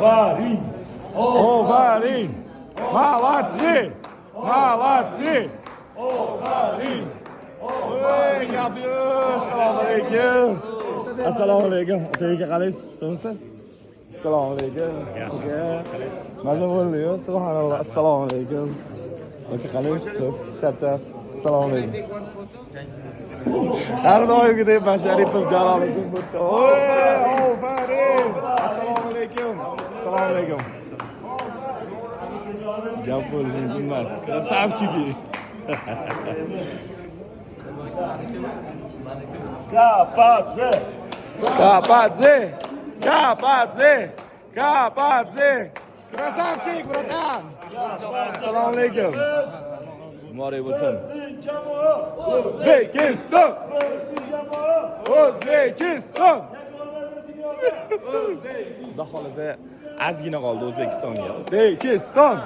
Ovarin. Ovarin. Молодцы. Молодцы. Ovarin. Oy, yapıyor. Assalomu alaykum. Assalomu alaykum. O'tayga qalaysiz? Siz? Assalomu alaykum. Mazza bo'ldi-yu. Subhanalloh. Assalomu alaykum. Aka qalaysiz? Charchasiz? Assalomu alaykum. Har doimgidek Basharipov Jaloliddin Bo'tqa. Oy, ofarin. Assalomu alaykum. Assalomu alaykum. Gap bo'lishi mumkin emas. Krasavchiki. Kapadze. Kapadze. Kapadze. Kapadze. Krasavchik, bratan. Assalomu alaykum. Muborak bo'lsin. O'zbekiston. O'zbekiston. Xudo xolasa ozgina qoldi O'zbekistonga. O'zbekiston.